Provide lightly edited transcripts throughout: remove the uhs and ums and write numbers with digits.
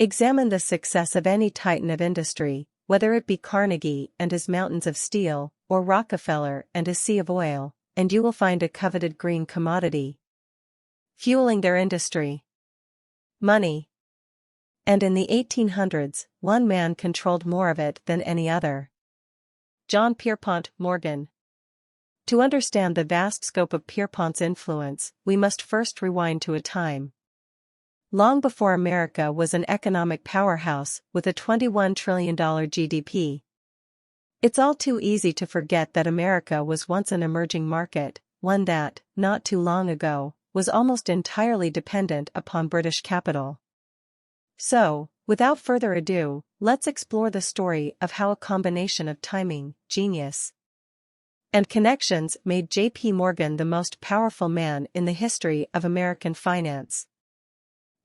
Examine the success of any titan of industry, whether it be Carnegie and his mountains of steel, or Rockefeller and his sea of oil, and you will find a coveted green commodity fueling their industry: money. And in the 1800s, one man controlled more of it than any other: John Pierpont Morgan. To understand the vast scope of Pierpont's influence, we must first rewind to a time long before America was an economic powerhouse with a $21 trillion GDP. It's all too easy to forget that America was once an emerging market, one that, not too long ago, was almost entirely dependent upon British capital. So, without further ado, let's explore the story of how a combination of timing, genius, and connections made J.P. Morgan the most powerful man in the history of American finance.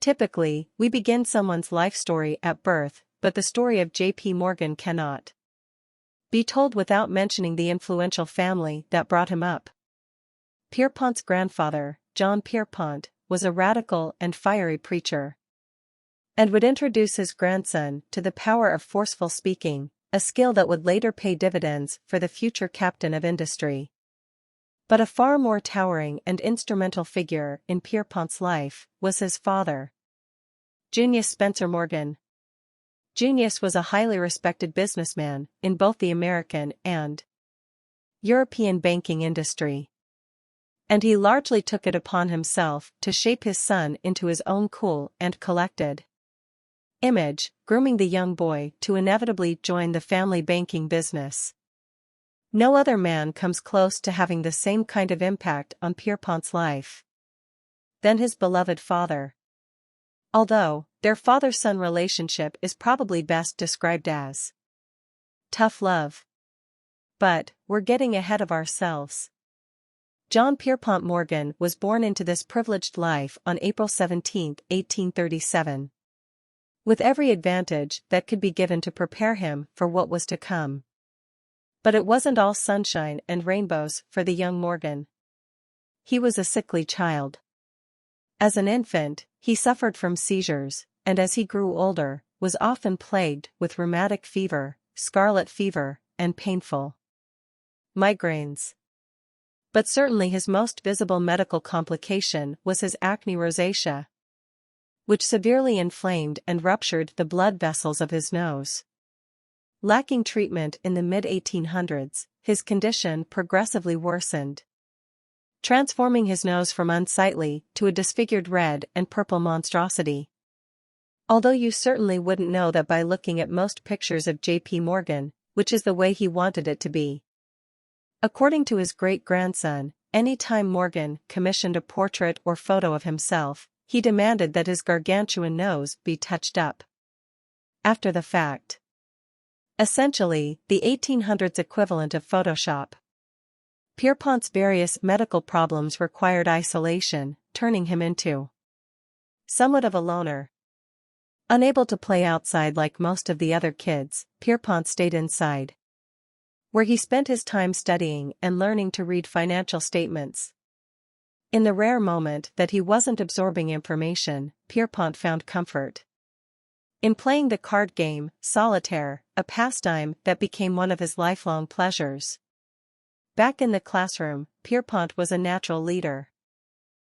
Typically, we begin someone's life story at birth, but the story of J.P. Morgan cannot be told without mentioning the influential family that brought him up. Pierpont's grandfather, John Pierpont, was a radical and fiery preacher, and would introduce his grandson to the power of forceful speaking, a skill that would later pay dividends for the future captain of industry. But a far more towering and instrumental figure in Pierpont's life was his father, Junius Spencer Morgan. Junius was a highly respected businessman in both the American and European banking industry, and he largely took it upon himself to shape his son into his own cool and collected image, grooming the young boy to inevitably join the family banking business. No other man comes close to having the same kind of impact on Pierpont's life than his beloved father. Although, their father-son relationship is probably best described as tough love. But, we're getting ahead of ourselves. John Pierpont Morgan was born into this privileged life on April 17, 1837. With every advantage that could be given to prepare him for what was to come. But it wasn't all sunshine and rainbows for the young Morgan. He was a sickly child. As an infant, he suffered from seizures, and as he grew older, was often plagued with rheumatic fever, scarlet fever, and painful migraines. But certainly his most visible medical complication was his acne rosacea, which severely inflamed and ruptured the blood vessels of his nose. Lacking treatment in the mid-1800s, his condition progressively worsened, transforming his nose from unsightly to a disfigured red and purple monstrosity. Although you certainly wouldn't know that by looking at most pictures of J.P. Morgan, which is the way he wanted it to be. According to his great-grandson, any time Morgan commissioned a portrait or photo of himself, he demanded that his gargantuan nose be touched up after the fact. Essentially, the 1800s equivalent of Photoshop. Pierpont's various medical problems required isolation, turning him into somewhat of a loner. Unable to play outside like most of the other kids, Pierpont stayed inside, where he spent his time studying and learning to read financial statements. In the rare moment that he wasn't absorbing information, Pierpont found comfort in playing the card game, solitaire, a pastime that became one of his lifelong pleasures. Back in the classroom, Pierpont was a natural leader.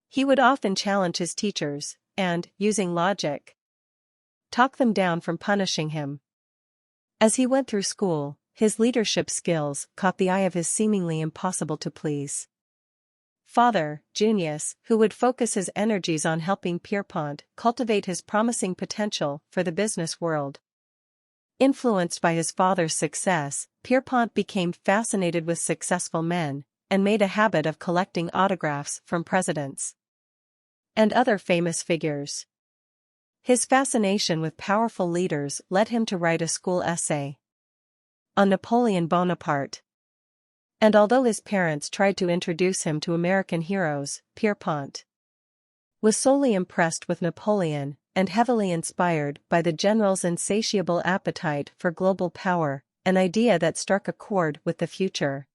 He would often challenge his teachers, and, using logic, talk them down from punishing him. As he went through school, his leadership skills caught the eye of his seemingly impossible-to-please father, Junius, who would focus his energies on helping Pierpont cultivate his promising potential for the business world. Influenced by his father's success, Pierpont became fascinated with successful men, and made a habit of collecting autographs from presidents and other famous figures. His fascination with powerful leaders led him to write a school essay on Napoleon Bonaparte. And although his parents tried to introduce him to American heroes, Pierpont was solely impressed with Napoleon, and heavily inspired by the general's insatiable appetite for global power, an idea that struck a chord with the future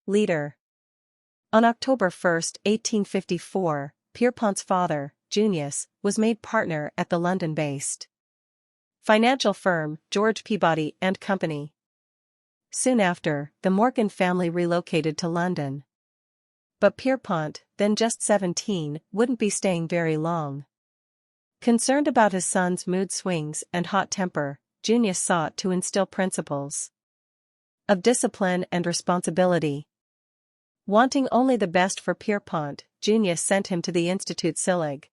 leader. On October 1, 1854, Pierpont's father, Junius, was made partner at the London-based Financial firm, George Peabody and Company. Soon after, the Morgan family relocated to London. But Pierpont, then just 17, wouldn't be staying very long. Concerned about his son's mood swings and hot temper, Junius sought to instill principles of discipline and responsibility. Wanting only the best for Pierpont, Junius sent him to the Institut Sillig,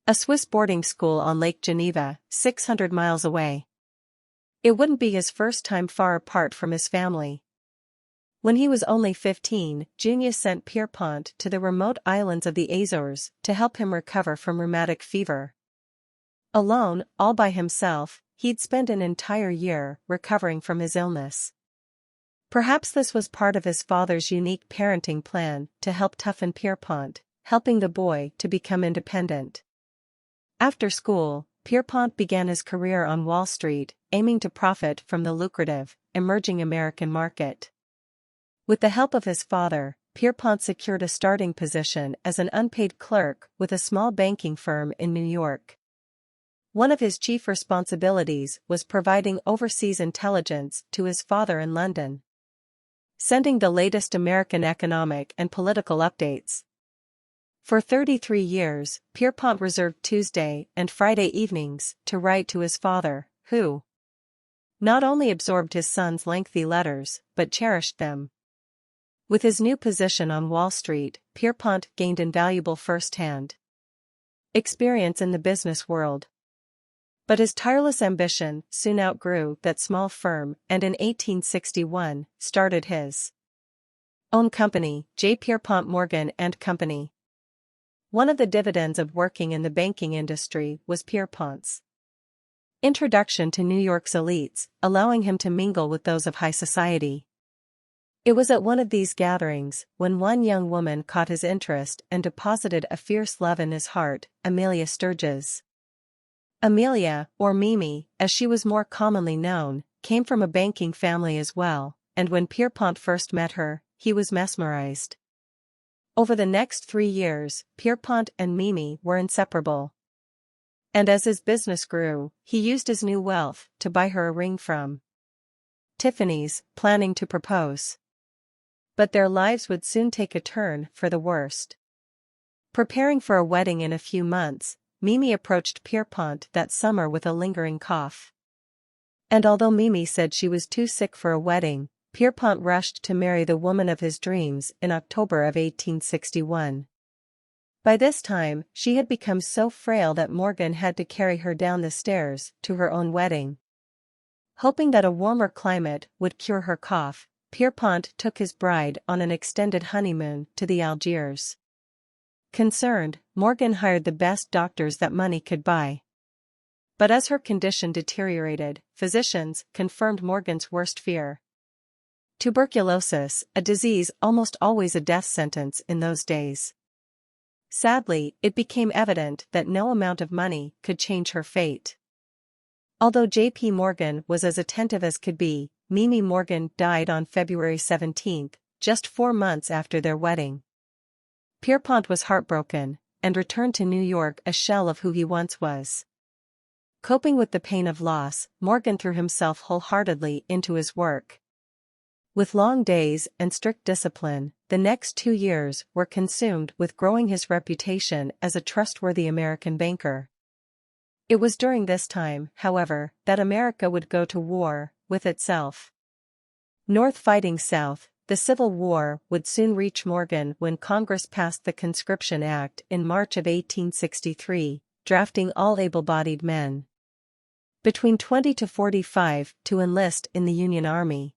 a Swiss boarding school on Lake Geneva, 600 miles away. It wouldn't be his first time far apart from his family. When he was only 15, Junius sent Pierpont to the remote islands of the Azores to help him recover from rheumatic fever. Alone, all by himself, he'd spend an entire year recovering from his illness. Perhaps this was part of his father's unique parenting plan to help toughen Pierpont, helping the boy to become independent. After school, Pierpont began his career on Wall Street, aiming to profit from the lucrative, emerging American market. With the help of his father, Pierpont secured a starting position as an unpaid clerk with a small banking firm in New York. One of his chief responsibilities was providing overseas intelligence to his father in London, sending the latest American economic and political updates. For 33 years, Pierpont reserved Tuesday and Friday evenings to write to his father, who not only absorbed his son's lengthy letters, but cherished them. With his new position on Wall Street, Pierpont gained invaluable first-hand experience in the business world. But his tireless ambition soon outgrew that small firm and in 1861 started his own company, J. Pierpont Morgan and Company. One of the dividends of working in the banking industry was Pierpont's introduction to New York's elites, allowing him to mingle with those of high society. It was at one of these gatherings, when one young woman caught his interest and deposited a fierce love in his heart, Amelia Sturgis. Amelia, or Mimi, as she was more commonly known, came from a banking family as well, and when Pierpont first met her, he was mesmerized. Over the next 3 years, Pierpont and Mimi were inseparable. And as his business grew, he used his new wealth to buy her a ring from Tiffany's, planning to propose. But their lives would soon take a turn for the worst. Preparing for a wedding in a few months, Mimi approached Pierpont that summer with a lingering cough. And although Mimi said she was too sick for a wedding, Pierpont rushed to marry the woman of his dreams in October of 1861. By this time, she had become so frail that Morgan had to carry her down the stairs to her own wedding. Hoping that a warmer climate would cure her cough, Pierpont took his bride on an extended honeymoon to the Algiers. Concerned, Morgan hired the best doctors that money could buy. But as her condition deteriorated, physicians confirmed Morgan's worst fear: tuberculosis, a disease almost always a death sentence in those days. Sadly, it became evident that no amount of money could change her fate. Although J.P. Morgan was as attentive as could be, Mimi Morgan died on February 17, just 4 months after their wedding. Pierpont was heartbroken, and returned to New York a shell of who he once was. Coping with the pain of loss, Morgan threw himself wholeheartedly into his work. With long days and strict discipline, the next 2 years were consumed with growing his reputation as a trustworthy American banker. It was during this time, however, that America would go to war with itself. North fighting South, the Civil War would soon reach Morgan when Congress passed the Conscription Act in March of 1863, drafting all able-bodied men between 20 to 45 to enlist in the Union Army.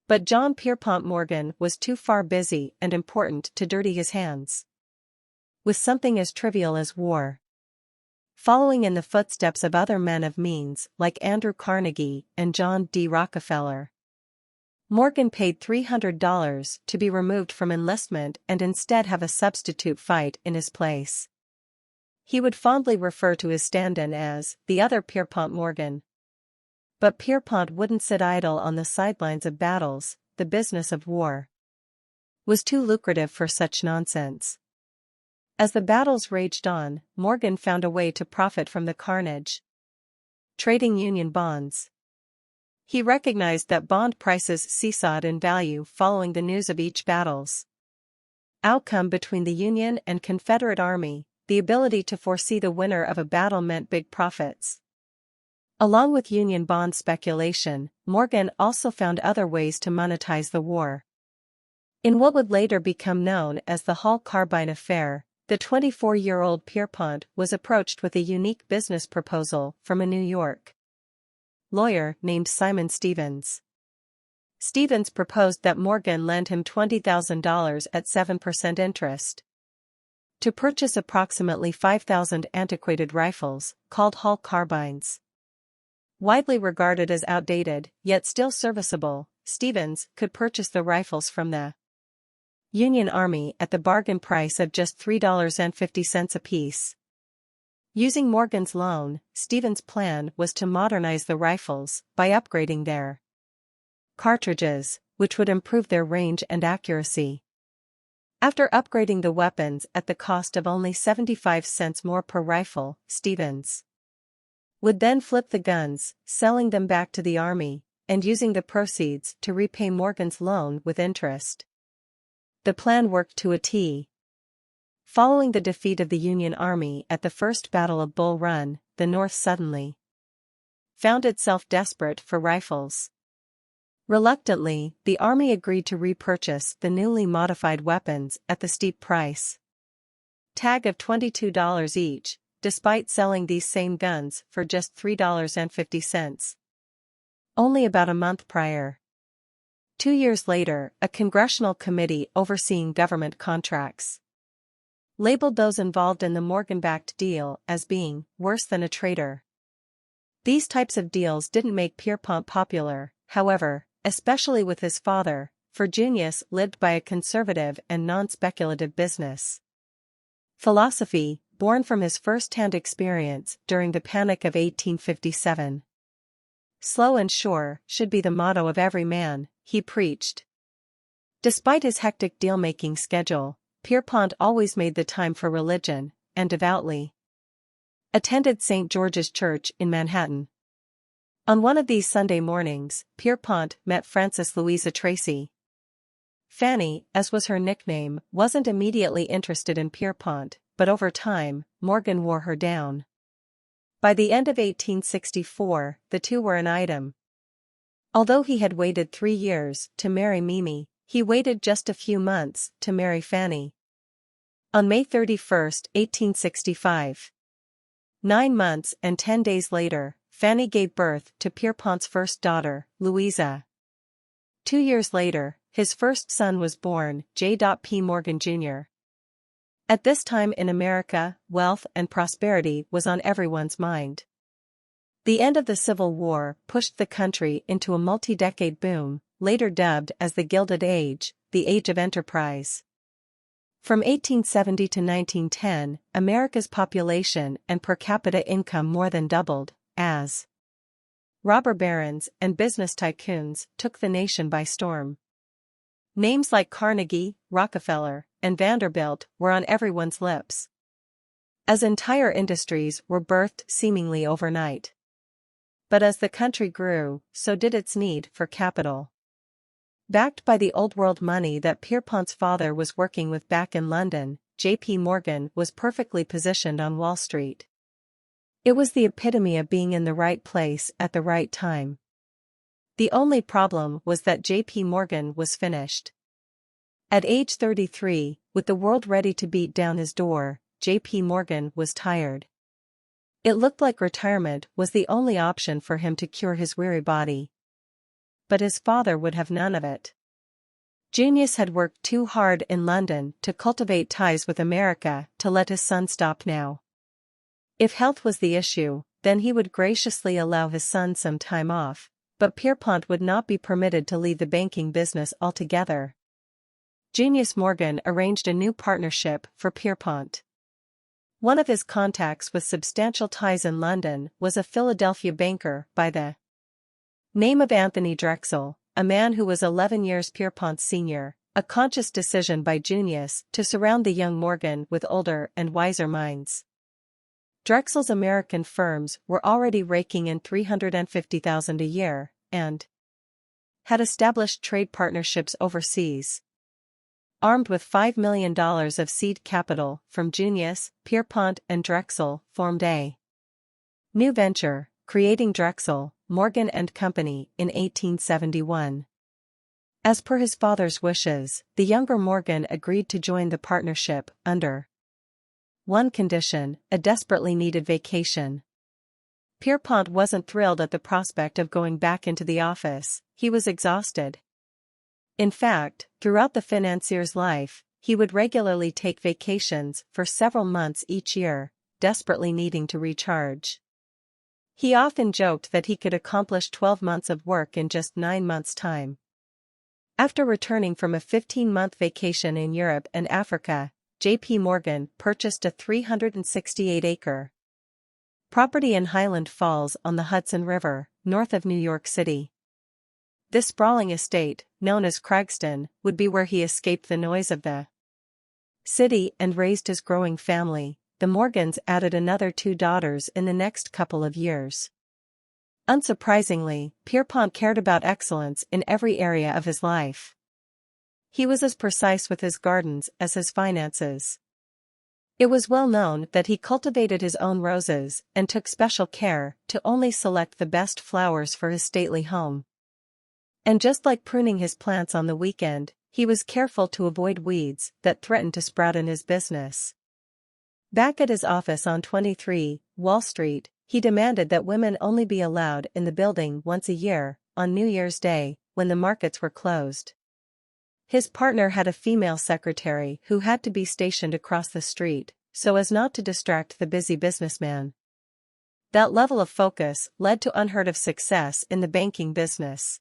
But John Pierpont Morgan was too far busy and important to dirty his hands with something as trivial as war. Following in the footsteps of other men of means like Andrew Carnegie and John D. Rockefeller, Morgan paid $300 to be removed from enlistment and instead have a substitute fight in his place. He would fondly refer to his stand-in as the other Pierpont Morgan. But Pierpont wouldn't sit idle on the sidelines of battles. The business of war was too lucrative for such nonsense. As the battles raged on, Morgan found a way to profit from the carnage. trading Union bonds. He recognized that bond prices seesawed in value following the news of each battle's outcome between the Union and Confederate Army. The ability to foresee the winner of a battle meant big profits. Along with Union bond speculation, Morgan also found other ways to monetize the war. In what would later become known as the Hall Carbine Affair, the 24-year-old Pierpont was approached with a unique business proposal from a New York lawyer named Simon Stevens. Stevens proposed that Morgan lend him $20,000 at 7% interest to purchase approximately 5,000 antiquated rifles, called Hall carbines. Widely regarded as outdated, yet still serviceable, Stevens could purchase the rifles from the Union Army at the bargain price of just $3.50 apiece. Using Morgan's loan, Stevens' plan was to modernize the rifles by upgrading their cartridges, which would improve their range and accuracy. After upgrading the weapons at the cost of only 75 cents more per rifle, Stevens would then flip the guns, selling them back to the Army, and using the proceeds to repay Morgan's loan with interest. The plan worked to a T. Following the defeat of the Union Army at the First Battle of Bull Run, the North suddenly found itself desperate for rifles. Reluctantly, the Army agreed to repurchase the newly modified weapons at the steep price tag of $22 each, despite selling these same guns for just $3.50. Only about a month prior. 2 years later, a congressional committee overseeing government contracts labeled those involved in the Morgan-backed deal as being worse than a traitor. These types of deals didn't make Pierpont popular, however, especially with his father, for Junius lived by a conservative and non-speculative business philosophy, born from his first-hand experience during the Panic of 1857. Slow and sure should be the motto of every man, he preached. Despite his hectic deal-making schedule, Pierpont always made the time for religion, and devoutly attended St. George's Church in Manhattan. On one of these Sunday mornings, Pierpont met Frances Louisa Tracy. Fanny, as was her nickname, wasn't immediately interested in Pierpont, but over time, Morgan wore her down. By the end of 1864, the two were an item. Although he had waited 3 years to marry Mimi, he waited just a few months to marry Fanny. On May 31, 1865. 9 months and 10 days later, Fanny gave birth to Pierpont's first daughter, Louisa. 2 years later, his first son was born, J. P. Morgan, Jr. At this time in America, wealth and prosperity was on everyone's mind. The end of the Civil War pushed the country into a multi-decade boom, later dubbed as the Gilded Age, the Age of Enterprise. From 1870 to 1910, America's population and per capita income more than doubled, as robber barons and business tycoons took the nation by storm. Names like Carnegie, Rockefeller, and Vanderbilt were on everyone's lips, as entire industries were birthed seemingly overnight. But as the country grew, so did its need for capital. Backed by the old-world money that Pierpont's father was working with back in London, J.P. Morgan was perfectly positioned on Wall Street. It was the epitome of being in the right place at the right time. The only problem was that J.P. Morgan was finished. At age 33, with the world ready to beat down his door, J.P. Morgan was tired. It looked like retirement was the only option for him to cure his weary body. But his father would have none of it. Junius had worked too hard in London to cultivate ties with America to let his son stop now. If health was the issue, then he would graciously allow his son some time off, but Pierpont would not be permitted to leave the banking business altogether. Junius Morgan arranged a new partnership for Pierpont. One of his contacts with substantial ties in London was a Philadelphia banker by the name of Anthony Drexel, a man who was 11 years Pierpont's senior, a conscious decision by Junius to surround the young Morgan with older and wiser minds. Drexel's American firms were already raking in $350,000 a year, and had established trade partnerships overseas. Armed with $5 million of seed capital from Junius, Pierpont and Drexel, formed a new venture, creating Drexel, Morgan and Company in 1871. As per his father's wishes, the younger Morgan agreed to join the partnership under one condition: a desperately needed vacation. Pierpont wasn't thrilled at the prospect of going back into the office. He was exhausted. In fact, throughout the financier's life, he would regularly take vacations for several months each year, desperately needing to recharge. He often joked that he could accomplish 12 months of work in just 9 months' time. After returning from a 15-month vacation in Europe and Africa, J.P. Morgan purchased a 368-acre property in Highland Falls on the Hudson River, north of New York City. This sprawling estate, known as Craigston, would be where he escaped the noise of the city and raised his growing family. The Morgans added another 2 daughters in the next couple of years. Unsurprisingly, Pierpont cared about excellence in every area of his life. He was as precise with his gardens as his finances. It was well known that he cultivated his own roses and took special care to only select the best flowers for his stately home. And just like pruning his plants on the weekend, he was careful to avoid weeds that threatened to sprout in his business. Back at his office on 23 Wall Street, he demanded that women only be allowed in the building once a year, on New Year's Day, when the markets were closed. His partner had a female secretary who had to be stationed across the street, so as not to distract the busy businessman. That level of focus led to unheard of success in the banking business.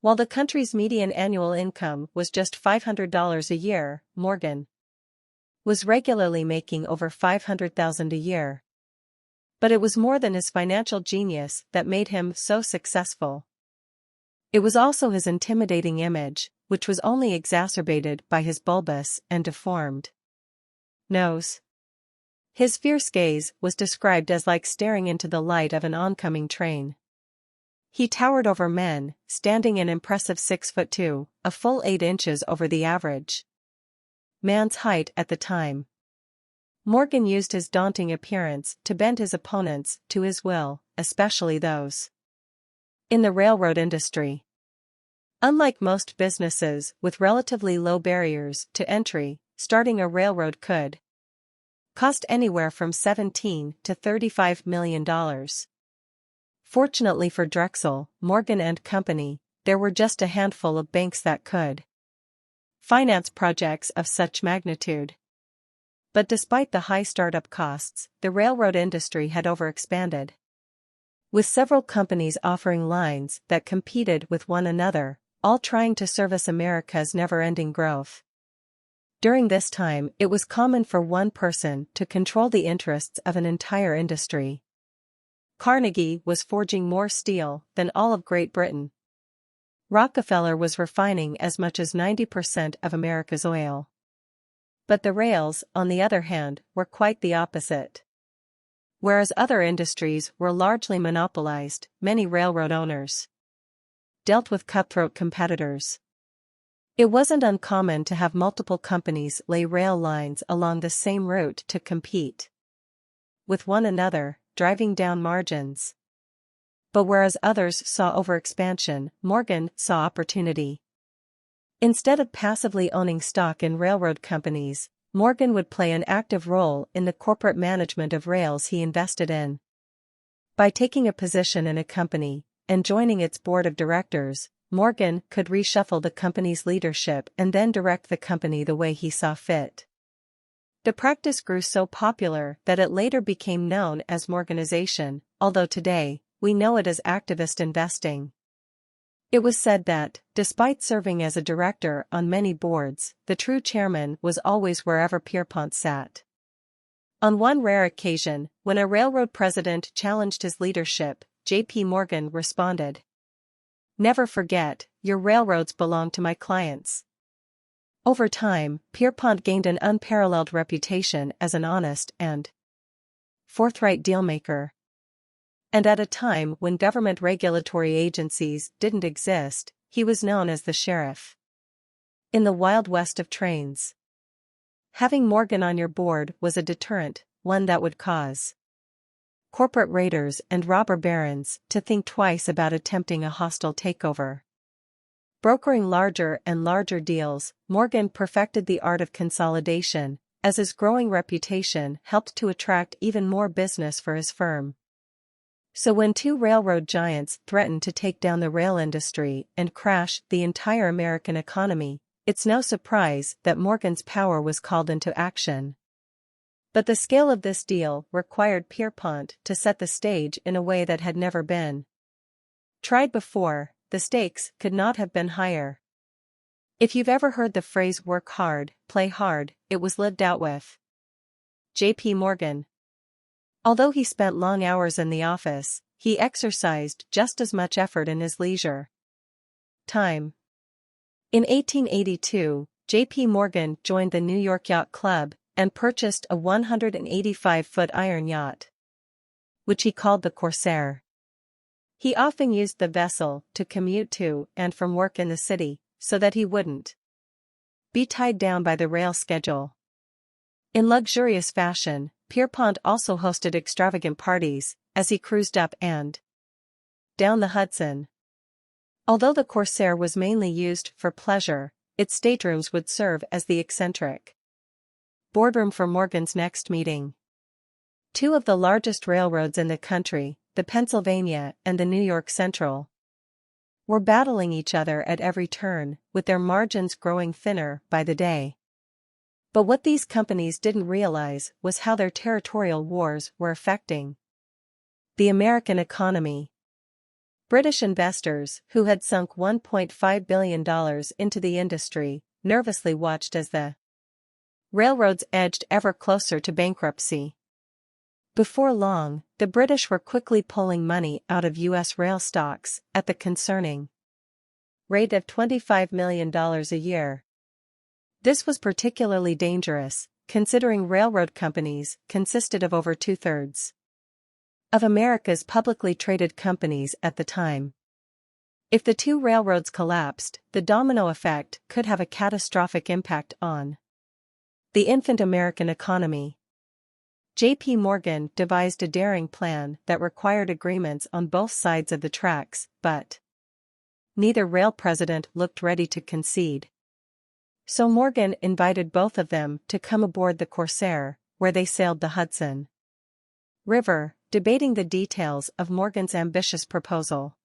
While the country's median annual income was just $500 a year, Morgan was regularly making over $500,000 a year. But it was more than his financial genius that made him so successful. It was also his intimidating image, which was only exacerbated by his bulbous and deformed nose. His fierce gaze was described as like staring into the light of an oncoming train. He towered over men, standing an impressive 6'2", a full 8 inches over the average man's height at the time. Morgan used his daunting appearance to bend his opponents to his will, especially those in the railroad industry. Unlike most businesses with relatively low barriers to entry, starting a railroad could cost anywhere from $17 to $35 million. Fortunately for Drexel, Morgan and Company, there were just a handful of banks that could finance projects of such magnitude. But despite the high startup costs, the railroad industry had overexpanded, with several companies offering lines that competed with one another, all trying to service America's never-ending growth. During this time, it was common for one person to control the interests of an entire industry. Carnegie was forging more steel than all of Great Britain. Rockefeller was refining as much as 90% of America's oil. But the rails, on the other hand, were quite the opposite. Whereas other industries were largely monopolized, many railroad owners dealt with cutthroat competitors. It wasn't uncommon to have multiple companies lay rail lines along the same route to compete with one another, driving down margins. But whereas others saw overexpansion, Morgan saw opportunity. Instead of passively owning stock in railroad companies, Morgan would play an active role in the corporate management of rails he invested in. By taking a position in a company and joining its board of directors, Morgan could reshuffle the company's leadership and then direct the company the way he saw fit. The practice grew so popular that it later became known as Morganization, although today, we know it as activist investing. It was said that, despite serving as a director on many boards, the true chairman was always wherever Pierpont sat. On one rare occasion, when a railroad president challenged his leadership, J.P. Morgan responded, "Never forget, your railroads belong to my clients." Over time, Pierpont gained an unparalleled reputation as an honest and forthright dealmaker. And at a time when government regulatory agencies didn't exist, he was known as the sheriff. In the Wild West of trains, having Morgan on your board was a deterrent, one that would cause corporate raiders and robber barons to think twice about attempting a hostile takeover. Brokering larger and larger deals, Morgan perfected the art of consolidation, as his growing reputation helped to attract even more business for his firm. So when two railroad giants threatened to take down the rail industry and crash the entire American economy, it's no surprise that Morgan's power was called into action. But the scale of this deal required Pierpont to set the stage in a way that had never been tried before. The stakes could not have been higher. If you've ever heard the phrase work hard, play hard, it was lived out with J.P. Morgan. Although he spent long hours in the office, he exercised just as much effort in his leisure time. In 1882, J.P. Morgan joined the New York Yacht Club and purchased a 185-foot iron yacht, which he called the Corsair. He often used the vessel to commute to and from work in the city, so that he wouldn't be tied down by the rail schedule. In luxurious fashion, Pierpont also hosted extravagant parties as he cruised up and down the Hudson. Although the Corsair was mainly used for pleasure, its staterooms would serve as the eccentric boardroom for Morgan's next meeting. Two of the largest railroads in the country, the Pennsylvania and the New York Central, were battling each other at every turn, with their margins growing thinner by the day. But what these companies didn't realize was how their territorial wars were affecting the American economy. British investors, who had sunk $1.5 billion into the industry, nervously watched as the railroads edged ever closer to bankruptcy. Before long, the British were quickly pulling money out of U.S. rail stocks at the concerning rate of $25 million a year. This was particularly dangerous, considering railroad companies consisted of over two-thirds of America's publicly traded companies at the time. If the two railroads collapsed, the domino effect could have a catastrophic impact on the infant American economy. J.P. Morgan devised a daring plan that required agreements on both sides of the tracks, but neither rail president looked ready to concede. So Morgan invited both of them to come aboard the Corsair, where they sailed the Hudson River, debating the details of Morgan's ambitious proposal.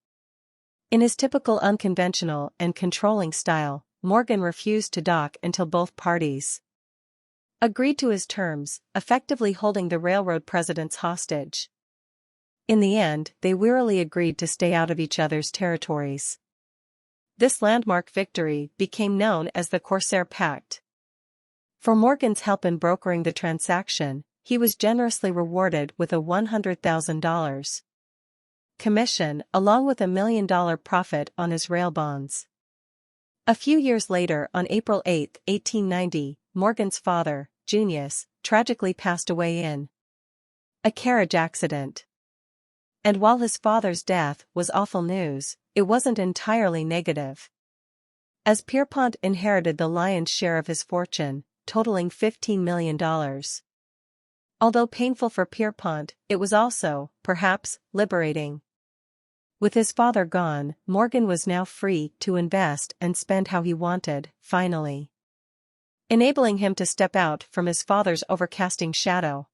In his typical unconventional and controlling style, Morgan refused to dock until both parties agreed to his terms, effectively holding the railroad presidents hostage. In the end, they wearily agreed to stay out of each other's territories. This landmark victory became known as the Corsair Pact. For Morgan's help in brokering the transaction, he was generously rewarded with a $100,000 commission along with $1 million profit on his rail bonds. A few years later, on April 8, 1890, Morgan's father, Junius, tragically passed away in a carriage accident. And while his father's death was awful news, it wasn't entirely negative, as Pierpont inherited the lion's share of his fortune, totaling $15 million. Although painful for Pierpont, it was also, perhaps, liberating. With his father gone, Morgan was now free to invest and spend how he wanted, finally enabling him to step out from his father's overcasting shadow.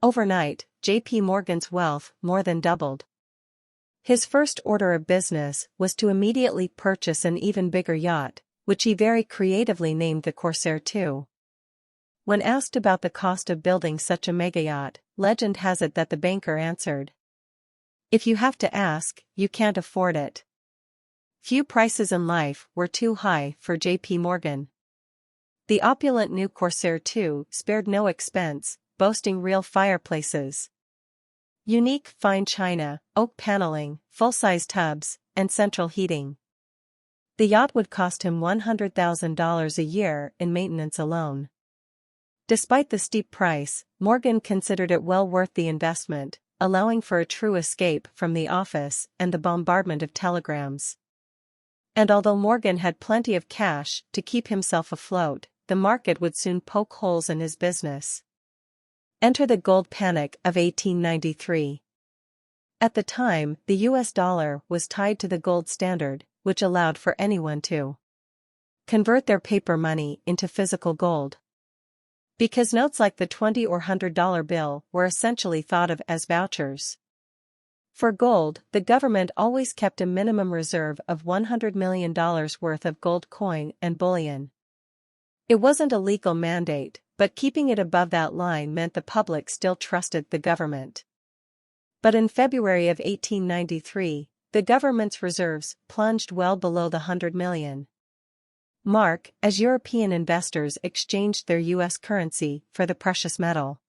Overnight, J.P. Morgan's wealth more than doubled. His first order of business was to immediately purchase an even bigger yacht, which he very creatively named the Corsair II. When asked about the cost of building such a mega yacht, legend has it that the banker answered, "If you have to ask, you can't afford it." Few prices in life were too high for J.P. Morgan. The opulent new Corsair II spared no expense, boasting real fireplaces, unique fine china, oak paneling, full-size tubs, and central heating. The yacht would cost him $100,000 a year in maintenance alone. Despite the steep price, Morgan considered it well worth the investment, allowing for a true escape from the office and the bombardment of telegrams. And although Morgan had plenty of cash to keep himself afloat, the market would soon poke holes in his business. Enter the gold panic of 1893. At the time, the US dollar was tied to the gold standard, which allowed for anyone to convert their paper money into physical gold. Because notes like the $20 or $100 bill were essentially thought of as vouchers for gold, the government always kept a minimum reserve of $100 million worth of gold coin and bullion. It wasn't a legal mandate, but keeping it above that line meant the public still trusted the government. But in February of 1893, the government's reserves plunged well below the $100 million mark as European investors exchanged their U.S. currency for the precious metal.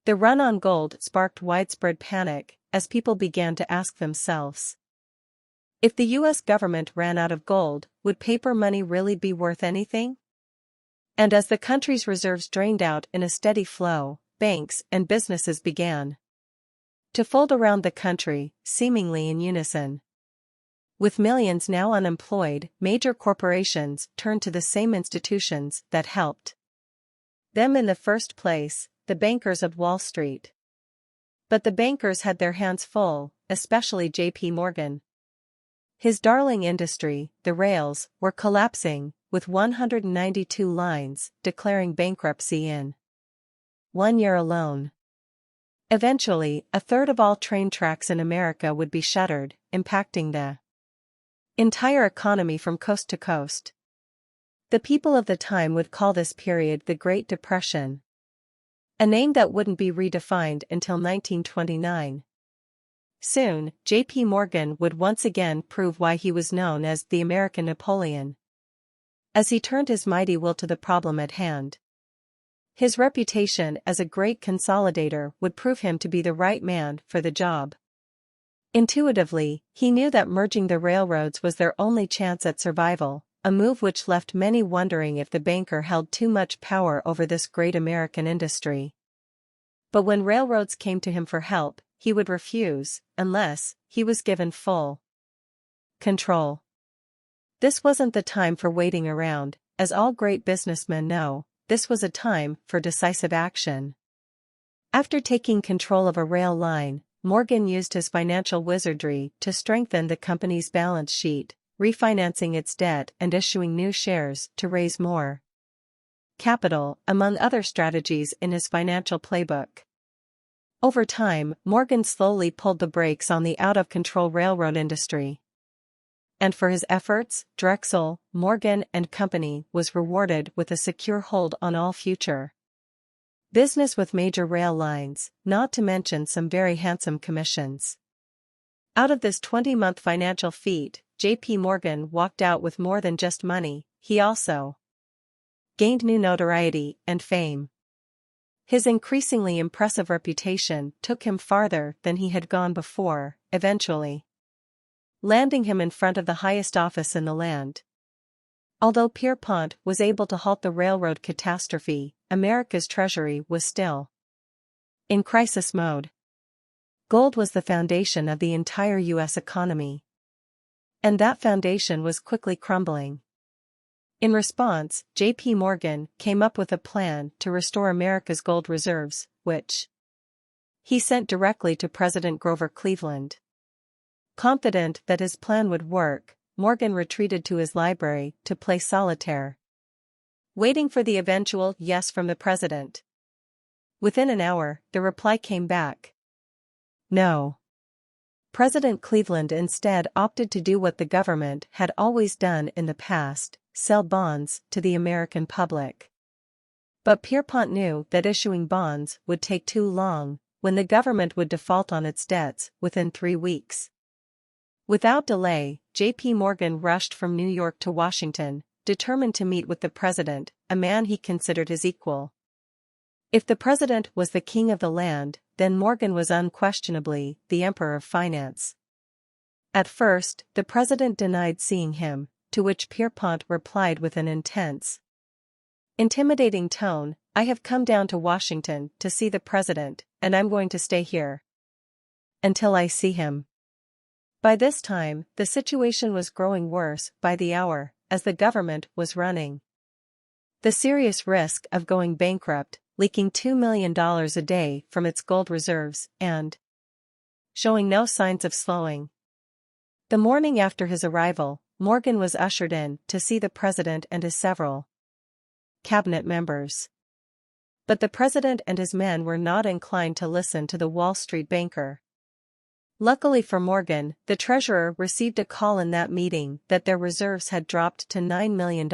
The run on gold sparked widespread panic as people began to ask themselves, if the U.S. government ran out of gold, would paper money really be worth anything? And as the country's reserves drained out in a steady flow, banks and businesses began to fold around the country, seemingly in unison. With millions now unemployed, major corporations turned to the same institutions that helped them in the first place, the bankers of Wall Street. But the bankers had their hands full, especially J.P. Morgan. His darling industry, the rails, were collapsing, with 192 lines declaring bankruptcy in 1 year alone. Eventually, a third of all train tracks in America would be shuttered, impacting the entire economy from coast to coast. The people of the time would call this period the Great Depression, a name that wouldn't be redefined until 1929. Soon, J.P. Morgan would once again prove why he was known as the American Napoleon, as he turned his mighty will to the problem at hand. His reputation as a great consolidator would prove him to be the right man for the job. Intuitively, he knew that merging the railroads was their only chance at survival, a move which left many wondering if the banker held too much power over this great American industry. But when railroads came to him for help, he would refuse, unless he was given full control. This wasn't the time for waiting around, as all great businessmen know, this was a time for decisive action. After taking control of a rail line, Morgan used his financial wizardry to strengthen the company's balance sheet, refinancing its debt and issuing new shares to raise more capital, among other strategies in his financial playbook. Over time, Morgan slowly pulled the brakes on the out-of-control railroad industry. And for his efforts, Drexel, Morgan and Company was rewarded with a secure hold on all future business with major rail lines, not to mention some very handsome commissions. Out of this 20-month financial feat, J.P. Morgan walked out with more than just money, he also gained new notoriety and fame. His increasingly impressive reputation took him farther than he had gone before, eventually landing him in front of the highest office in the land. Although Pierpont was able to halt the railroad catastrophe, America's treasury was still in crisis mode. Gold was the foundation of the entire U.S. economy. And that foundation was quickly crumbling. In response, J.P. Morgan came up with a plan to restore America's gold reserves, which he sent directly to President Grover Cleveland. Confident that his plan would work, Morgan retreated to his library to play solitaire, waiting for the eventual yes from the president. Within an hour, the reply came back. No. President Cleveland instead opted to do what the government had always done in the past, sell bonds to the American public. But Pierpont knew that issuing bonds would take too long, when the government would default on its debts within 3 weeks. Without delay, J.P. Morgan rushed from New York to Washington, determined to meet with the president, a man he considered his equal. If the president was the king of the land, then Morgan was unquestionably the emperor of finance. At first, the president denied seeing him, to which Pierpont replied with an intense, intimidating tone, "I have come down to Washington to see the president, and I'm going to stay here until I see him." By this time, the situation was growing worse by the hour, as the government was running the serious risk of going bankrupt, leaking $2 million a day from its gold reserves, and showing no signs of slowing. The morning after his arrival, Morgan was ushered in to see the president and his several cabinet members. But the president and his men were not inclined to listen to the Wall Street banker. Luckily for Morgan, the treasurer received a call in that meeting that their reserves had dropped to $9 million.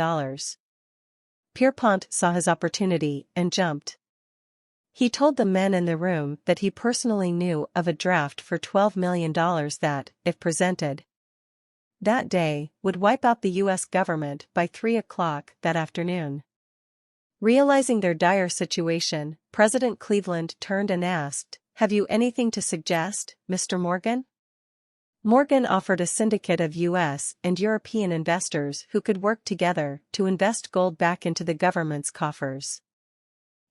Pierpont saw his opportunity and jumped. He told the men in the room that he personally knew of a draft for $12 million that, if presented that day, would wipe out the U.S. government by 3 o'clock that afternoon. Realizing their dire situation, President Cleveland turned and asked, "Have you anything to suggest, Mr. Morgan?" Morgan offered a syndicate of U.S. and European investors who could work together to invest gold back into the government's coffers.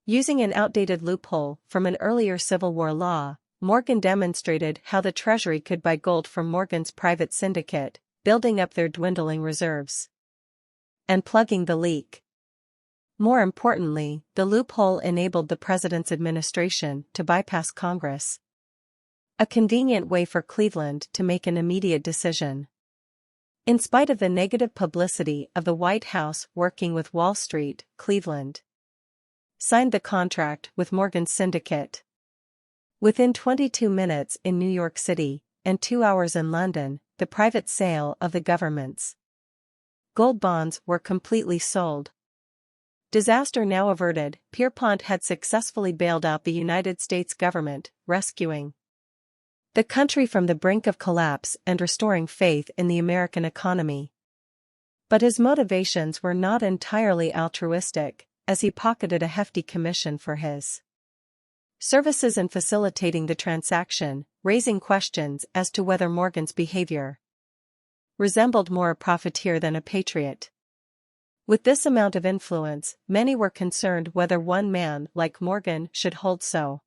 Using an outdated loophole from an earlier Civil War law, Morgan demonstrated how the Treasury could buy gold from Morgan's private syndicate, building up their dwindling reserves and plugging the leak. More importantly, the loophole enabled the president's administration to bypass Congress. A convenient way for Cleveland to make an immediate decision. In spite of the negative publicity of the White House working with Wall Street, Cleveland signed the contract with Morgan's syndicate. Within 22 minutes in New York City, and 2 hours in London, the private sale of the government's gold bonds were completely sold. Disaster now averted, Pierpont had successfully bailed out the United States government, rescuing the country from the brink of collapse and restoring faith in the American economy. But his motivations were not entirely altruistic, as he pocketed a hefty commission for his services in facilitating the transaction, raising questions as to whether Morgan's behavior resembled more a profiteer than a patriot. With this amount of influence, many were concerned whether one man like Morgan should hold so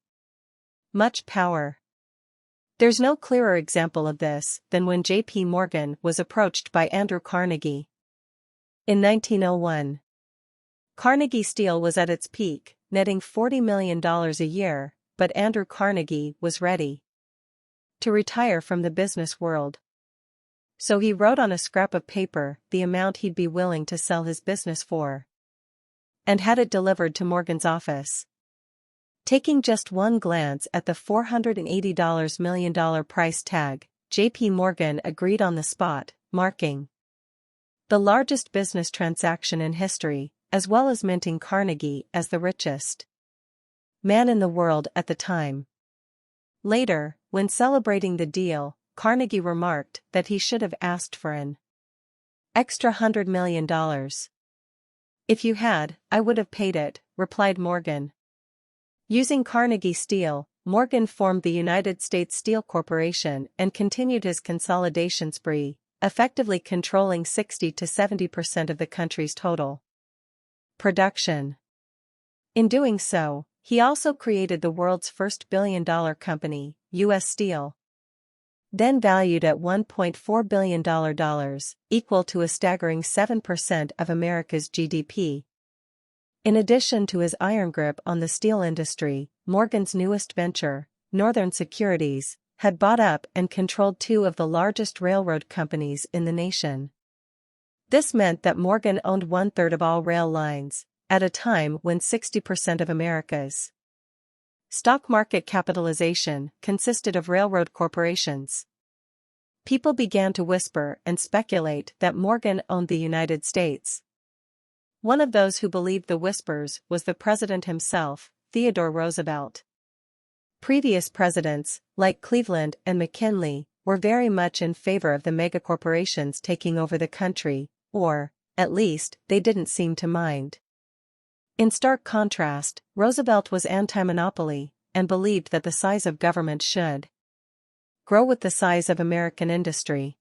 much power. There's no clearer example of this than when J.P. Morgan was approached by Andrew Carnegie. In 1901, Carnegie Steel was at its peak, netting $40 million a year, but Andrew Carnegie was ready to retire from the business world. So he wrote on a scrap of paper the amount he'd be willing to sell his business for, and had it delivered to Morgan's office. Taking just one glance at the $480 million price tag, J.P. Morgan agreed on the spot, marking the largest business transaction in history, as well as minting Carnegie as the richest man in the world at the time. Later, when celebrating the deal, Carnegie remarked that he should have asked for an extra $100 million. "If you had, I would have paid it," replied Morgan. Using Carnegie Steel, Morgan formed the United States Steel Corporation and continued his consolidation spree, effectively controlling 60 to 70% of the country's total production. In doing so, he also created the world's first billion-dollar company, U.S. Steel, then valued at $1.4 billion, equal to a staggering 7% of America's GDP. In addition to his iron grip on the steel industry, Morgan's newest venture, Northern Securities, had bought up and controlled 2 of the largest railroad companies in the nation. This meant that Morgan owned 1/3 of all rail lines, at a time when 60% of America's stock market capitalization consisted of railroad corporations. People began to whisper and speculate that Morgan owned the United States. One of those who believed the whispers was the president himself, Theodore Roosevelt. Previous presidents, like Cleveland and McKinley, were very much in favor of the megacorporations taking over the country, or, at least, they didn't seem to mind. In stark contrast, Roosevelt was anti-monopoly, and believed that the size of government should grow with the size of American industry.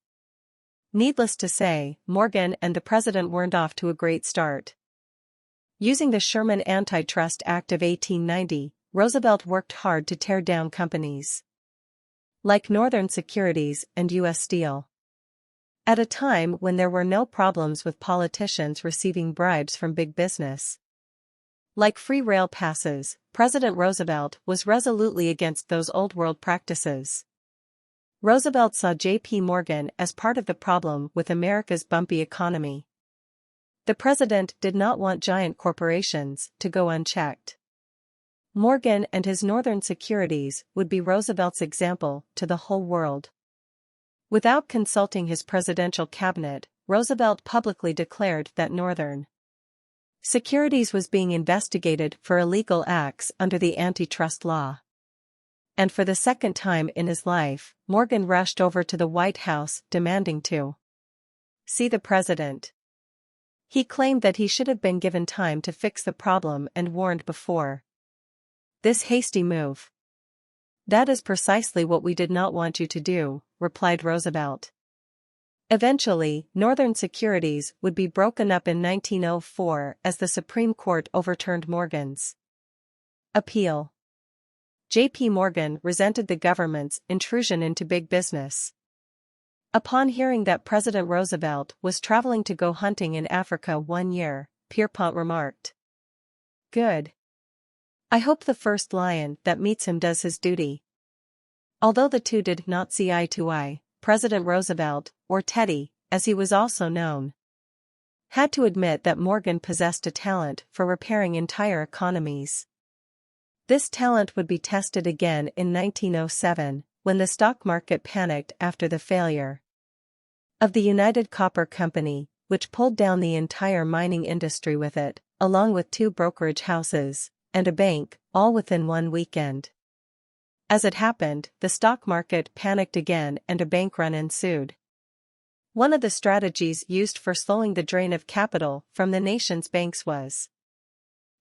Needless to say, Morgan and the president weren't off to a great start. Using the Sherman Antitrust Act of 1890, Roosevelt worked hard to tear down companies like Northern Securities and U.S. Steel. At a time when there were no problems with politicians receiving bribes from big business, like free rail passes, President Roosevelt was resolutely against those old-world practices. Roosevelt saw J.P. Morgan as part of the problem with America's bumpy economy. The president did not want giant corporations to go unchecked. Morgan and his Northern Securities would be Roosevelt's example to the whole world. Without consulting his presidential cabinet, Roosevelt publicly declared that Northern Securities was being investigated for illegal acts under the antitrust law. And for the second time in his life, Morgan rushed over to the White House demanding to see the president. He claimed that he should have been given time to fix the problem and warned before this hasty move. "That is precisely what we did not want you to do," replied Roosevelt. Eventually, Northern Securities would be broken up in 1904 as the Supreme Court overturned Morgan's appeal. J.P. Morgan resented the government's intrusion into big business. Upon hearing that President Roosevelt was traveling to go hunting in Africa one year, Pierpont remarked, "Good. I hope the first lion that meets him does his duty." Although the two did not see eye to eye, President Roosevelt, or Teddy, as he was also known, had to admit that Morgan possessed a talent for repairing entire economies. This talent would be tested again in 1907, when the stock market panicked after the failure of the United Copper Company, which pulled down the entire mining industry with it, along with 2 brokerage houses and a bank, all within one weekend. As it happened, the stock market panicked again and a bank run ensued. One of the strategies used for slowing the drain of capital from the nation's banks was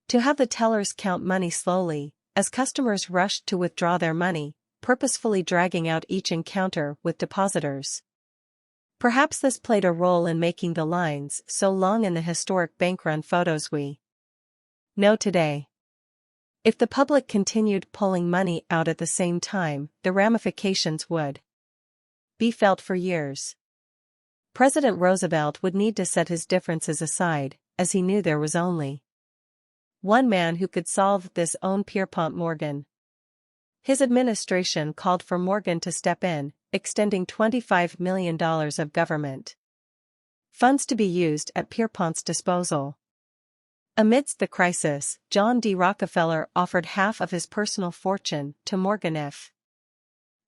to have the tellers count money slowly, as customers rushed to withdraw their money, purposefully dragging out each encounter with depositors. Perhaps this played a role in making the lines so long in the historic bank run photos we know today. If the public continued pulling money out at the same time, the ramifications would be felt for years. President Roosevelt would need to set his differences aside, as he knew there was only one man who could solve this: Pierpont Morgan. His administration called for Morgan to step in, extending $25 million of government funds to be used at Pierpont's disposal. Amidst the crisis, John D. Rockefeller offered half of his personal fortune to Morgan if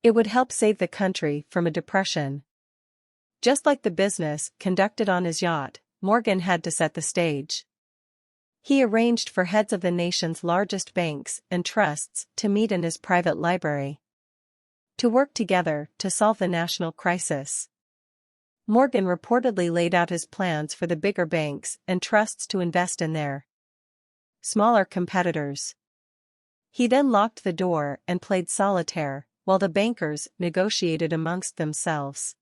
it would help save the country from a depression. Just like the business conducted on his yacht, Morgan had to set the stage. He arranged for heads of the nation's largest banks and trusts to meet in his private library to work together to solve the national crisis. Morgan reportedly laid out his plans for the bigger banks and trusts to invest in their smaller competitors. He then locked the door and played solitaire, while the bankers negotiated amongst themselves.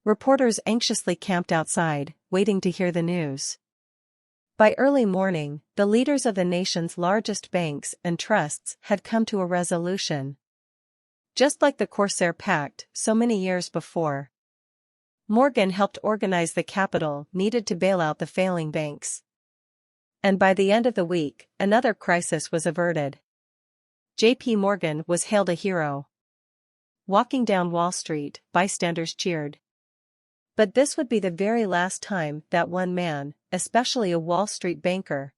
Reporters anxiously camped outside, waiting to hear the news. By early morning, the leaders of the nation's largest banks and trusts had come to a resolution. Just like the Corsair Pact so many years before, Morgan helped organize the capital needed to bail out the failing banks. And by the end of the week, another crisis was averted. J.P. Morgan was hailed a hero. Walking down Wall Street, bystanders cheered. But this would be the very last time that one man, especially a Wall Street banker,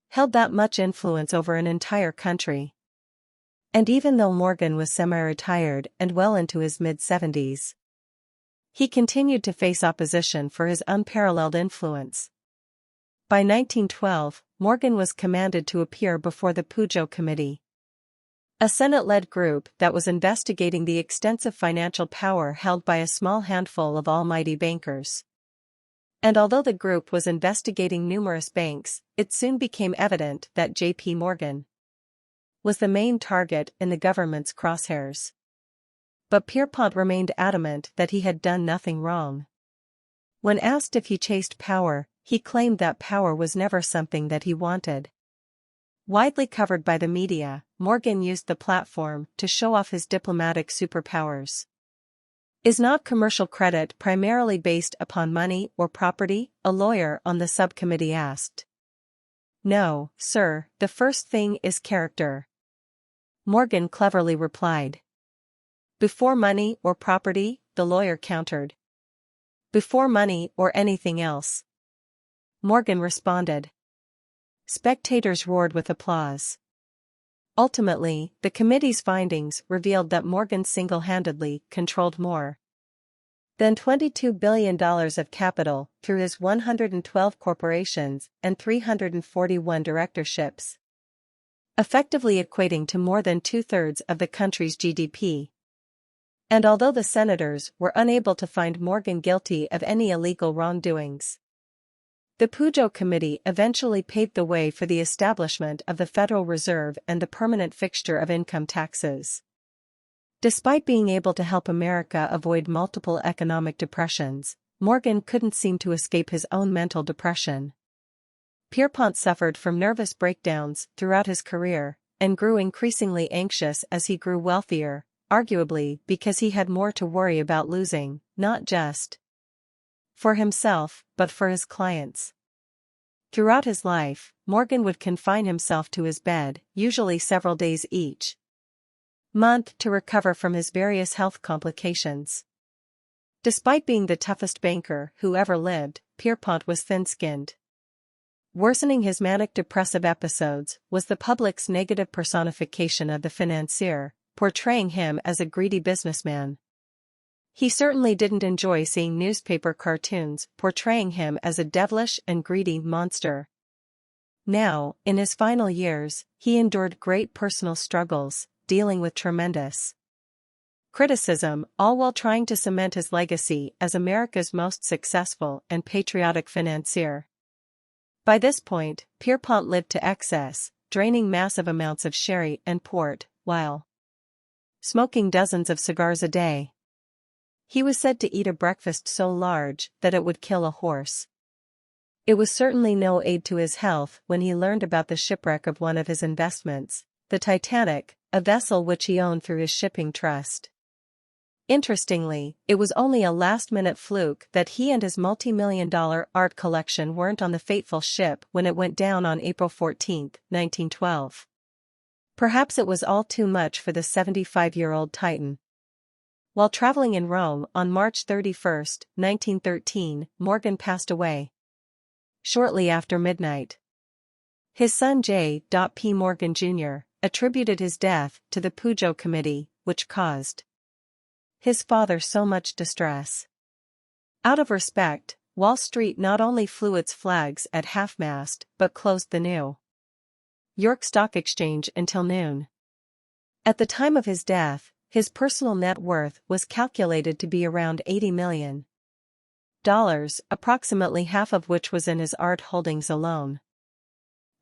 held that much influence over an entire country. And even though Morgan was semi-retired and well into his mid-70s, he continued to face opposition for his unparalleled influence. By 1912, Morgan was commanded to appear before the Pujo Committee, a Senate-led group that was investigating the extensive financial power held by a small handful of almighty bankers. And although the group was investigating numerous banks, it soon became evident that J.P. Morgan was the main target in the government's crosshairs. But Pierpont remained adamant that he had done nothing wrong. When asked if he chased power, He claimed that power was never something that he wanted. Widely covered by the media, Morgan used the platform to show off his diplomatic superpowers. Is not commercial credit primarily based upon money or property? A lawyer on the subcommittee asked. No, sir, the first thing is character. Morgan cleverly replied. Before money or property, the lawyer countered. Before money or anything else. Morgan responded. Spectators roared with applause. Ultimately, the committee's findings revealed that Morgan single-handedly controlled more than $22 billion of capital through his 112 corporations and 341 directorships, effectively equating to more than two-thirds of the country's GDP. And although the senators were unable to find Morgan guilty of any illegal wrongdoings, the Pujo Committee eventually paved the way for the establishment of the Federal Reserve and the permanent fixture of income taxes. Despite being able to help America avoid multiple economic depressions, Morgan couldn't seem to escape his own mental depression. Pierpont suffered from nervous breakdowns throughout his career, and grew increasingly anxious as he grew wealthier, arguably because he had more to worry about losing, not just for himself, but for his clients. Throughout his life, Morgan would confine himself to his bed, usually several days each month, to recover from his various health complications. Despite being the toughest banker who ever lived, Pierpont was thin-skinned. Worsening his manic-depressive episodes was the public's negative personification of the financier, portraying him as a greedy businessman. He certainly didn't enjoy seeing newspaper cartoons portraying him as a devilish and greedy monster. Now, in his final years, he endured great personal struggles, dealing with tremendous criticism, all while trying to cement his legacy as America's most successful and patriotic financier. By this point, Pierpont lived to excess, draining massive amounts of sherry and port, while smoking dozens of cigars a day. He was said to eat a breakfast so large that it would kill a horse. It was certainly no aid to his health when he learned about the shipwreck of one of his investments, the Titanic, a vessel which he owned through his shipping trust. Interestingly, it was only a last-minute fluke that he and his multi-million-dollar art collection weren't on the fateful ship when it went down on April 14, 1912. Perhaps it was all too much for the 75-year-old Titan. While traveling in Rome on March 31, 1913, Morgan passed away shortly after midnight. His son J. P. Morgan Jr. attributed his death to the Pujo Committee, which caused his father so much distress. Out of respect, Wall Street not only flew its flags at half-mast but closed the New York Stock Exchange until noon. At the time of his death, his personal net worth was calculated to be around $80 million, approximately half of which was in his art holdings alone.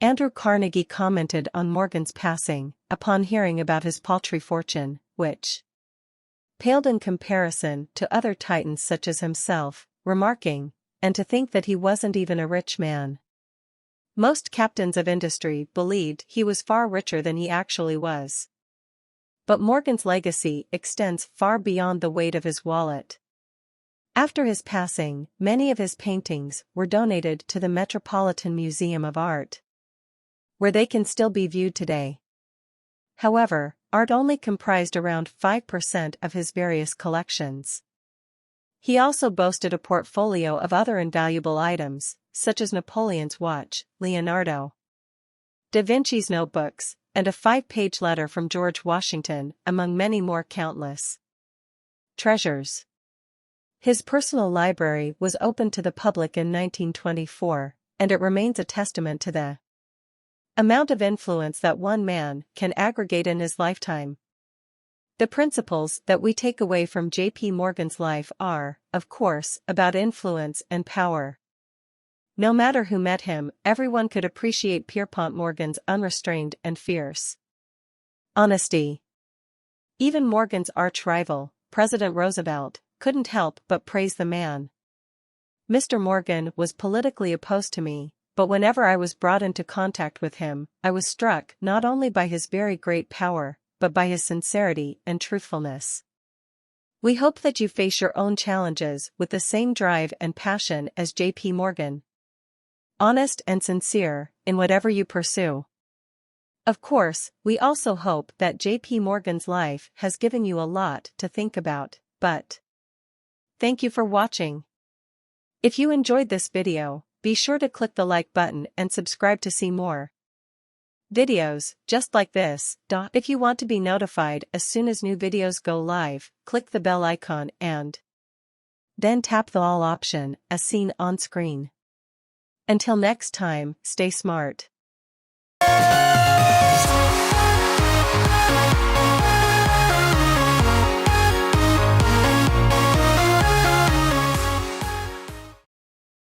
Andrew Carnegie commented on Morgan's passing, upon hearing about his paltry fortune, which paled in comparison to other titans such as himself, remarking, "And to think that he wasn't even a rich man." Most captains of industry believed he was far richer than he actually was. But Morgan's legacy extends far beyond the weight of his wallet. After his passing, many of his paintings were donated to the Metropolitan Museum of Art, where they can still be viewed today. However, art only comprised around 5% of his various collections. He also boasted a portfolio of other invaluable items, such as Napoleon's watch, Leonardo da Vinci's notebooks, and a 5-page letter from George Washington, among many more countless treasures. His personal library was opened to the public in 1924, and it remains a testament to the amount of influence that one man can aggregate in his lifetime. The principles that we take away from J.P. Morgan's life are, of course, about influence and power. No matter who met him, everyone could appreciate Pierpont Morgan's unrestrained and fierce honesty. Even Morgan's arch-rival, President Roosevelt, couldn't help but praise the man. Mr. Morgan was politically opposed to me, but whenever I was brought into contact with him, I was struck not only by his very great power, but by his sincerity and truthfulness. We hope that you face your own challenges with the same drive and passion as J.P. Morgan. Honest and sincere in whatever you pursue. Of course, we also hope that J.P. Morgan's life has given you a lot to think about, but thank you for watching. If you enjoyed this video, be sure to click the like button and subscribe to see more videos just like this. If you want to be notified as soon as new videos go live, click the bell icon and then tap the all option as seen on screen. Until next time, stay smart.